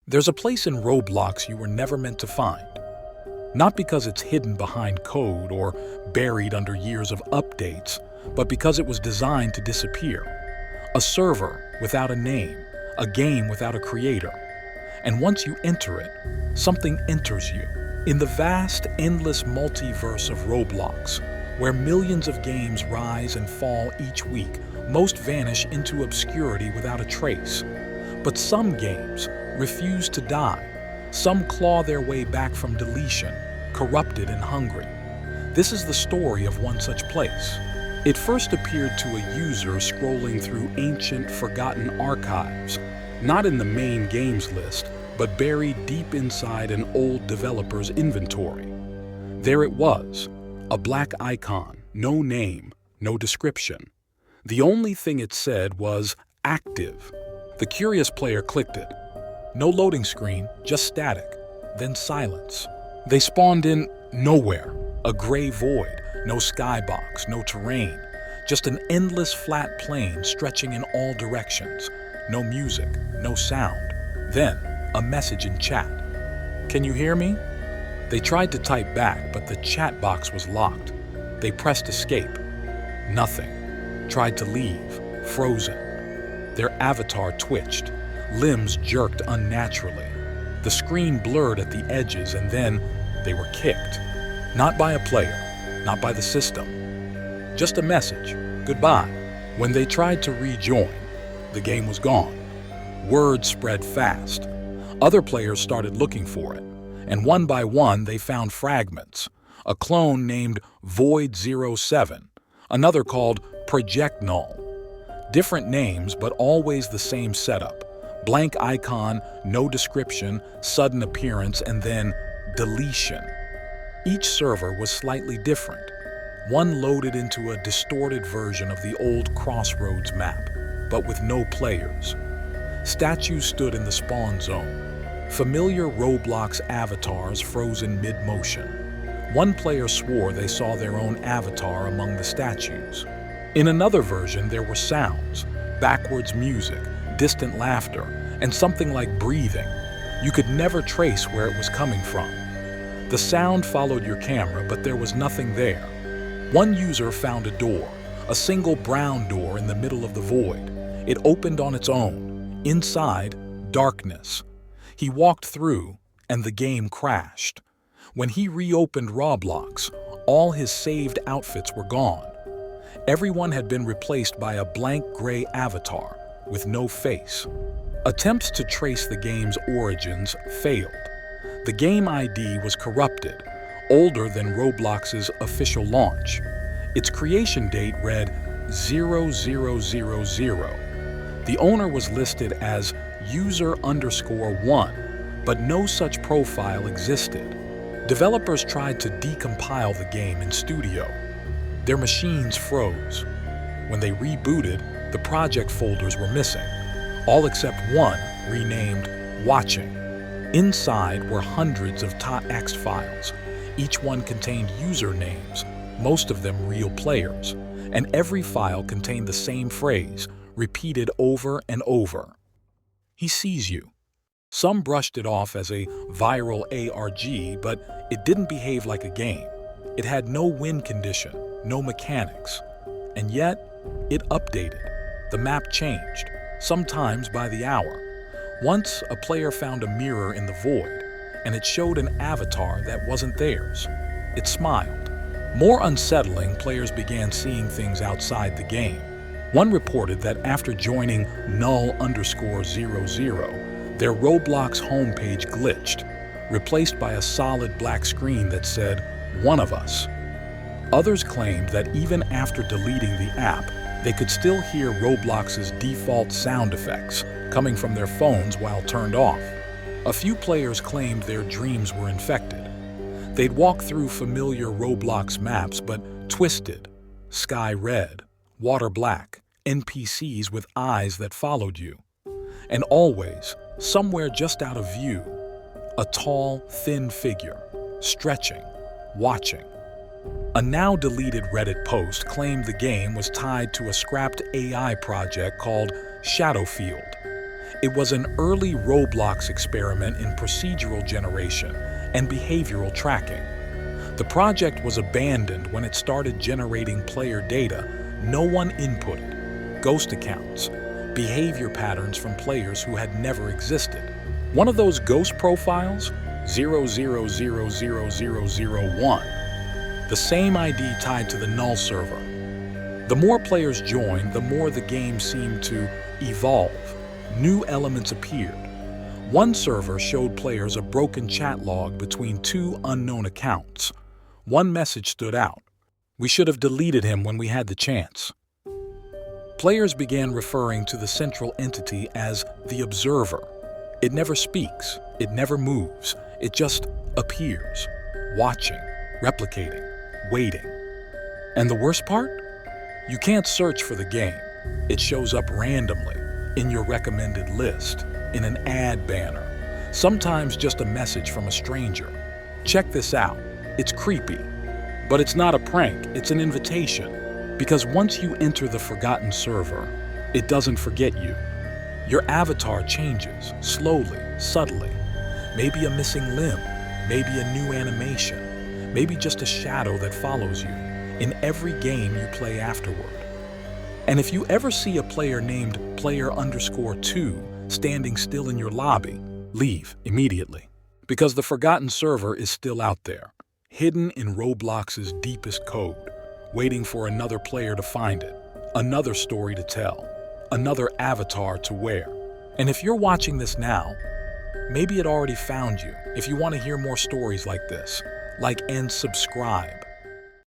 There's a place in Roblox you were never meant to find. Not because it's hidden behind code or buried under years of updates, but because it was designed to disappear. A server without a name, a game without a creator. And once you enter it, something enters you. In the vast, endless multiverse of Roblox, where millions of games rise and fall each week, most vanish into obscurity without a trace. But some games refuse to die. Some claw their way back from deletion, corrupted and hungry. This is the story of one such place. It first appeared to a user scrolling through ancient, forgotten archives, not in the main games list, but buried deep inside an old developer's inventory. There it was, a black icon, no name, no description. The only thing it said was active. The curious player clicked it. No loading screen, just static, then silence. They spawned in nowhere, a gray void, no skybox, no terrain, just an endless flat plain stretching in all directions. No music, no sound. Then, a message in chat. "Can you hear me?" They tried to type back, but the chat box was locked. They pressed escape. Nothing. Tried to leave. Frozen. Their avatar twitched. Limbs jerked unnaturally. The screen blurred at the edges, and then they were kicked. Not by a player, not by the system. Just a message. Goodbye. When they tried to rejoin, the game was gone. Word spread fast. Other players started looking for it, and one by one they found fragments. A clone named Void07, another called Project Null. Different names, but always the same setup. Blank icon, no description, sudden appearance, and then deletion. Each server was slightly different. One loaded into a distorted version of the old Crossroads map, but with no players. Statues stood in the spawn zone. Familiar Roblox avatars frozen mid-motion. One player swore they saw their own avatar among the statues. In another version, there were sounds, backwards music, distant laughter, and something like breathing. You could never trace where it was coming from. The sound followed your camera, but there was nothing there. One user found a door, a single brown door in the middle of the void. It opened on its own. Inside, darkness. He walked through, and the game crashed. When he reopened Roblox, all his saved outfits were gone. Everyone had been replaced by a blank gray avatar with no face. Attempts to trace the game's origins failed. The game ID was corrupted, older than Roblox's official launch. Its creation date read 0000. The owner was listed as user_1, but no such profile existed. Developers tried to decompile the game in studio. Their machines froze. When they rebooted, the project folders were missing, all except one renamed Watching. Inside were hundreds of .txt files. Each one contained usernames, most of them real players, and every file contained the same phrase, repeated over and over. "He sees you." Some brushed it off as a viral ARG, but it didn't behave like a game. It had no win condition, no mechanics. And yet, it updated. The map changed, sometimes by the hour. Once, a player found a mirror in the void, and it showed an avatar that wasn't theirs. It smiled. More unsettling, players began seeing things outside the game. One reported that after joining null_00, their Roblox homepage glitched, replaced by a solid black screen that said, "One of us." Others claimed that even after deleting the app, they could still hear Roblox's default sound effects coming from their phones while turned off. A few players claimed their dreams were infected. They'd walk through familiar Roblox maps, but twisted, sky red, water black, NPCs with eyes that followed you. And always, somewhere just out of view, a tall, thin figure, stretching, watching. A now-deleted Reddit post claimed the game was tied to a scrapped AI project called Shadowfield. It was an early Roblox experiment in procedural generation and behavioral tracking. The project was abandoned when it started generating player data no one inputted, ghost accounts, behavior patterns from players who had never existed. One of those ghost profiles, 00000001, the same ID tied to the null server. The more players joined, the more the game seemed to evolve. New elements appeared. One server showed players a broken chat log between two unknown accounts. One message stood out. "We should have deleted him when we had the chance." Players began referring to the central entity as the observer. It never speaks, it never moves, it just appears, watching, replicating, waiting. And the worst part? You can't search for the game. It shows up randomly, in your recommended list, in an ad banner, sometimes just a message from a stranger. Check this out. It's creepy. But it's not a prank, it's an invitation. Because once you enter the forgotten server, it doesn't forget you. Your avatar changes, slowly, subtly. Maybe a missing limb, maybe a new animation, maybe just a shadow that follows you in every game you play afterward. And if you ever see a player named player_2 standing still in your lobby, leave immediately. Because the forgotten server is still out there, hidden in Roblox's deepest code, waiting for another player to find it, another story to tell, another avatar to wear. And if you're watching this now, maybe it already found you. If you want to hear more stories like this, like and subscribe.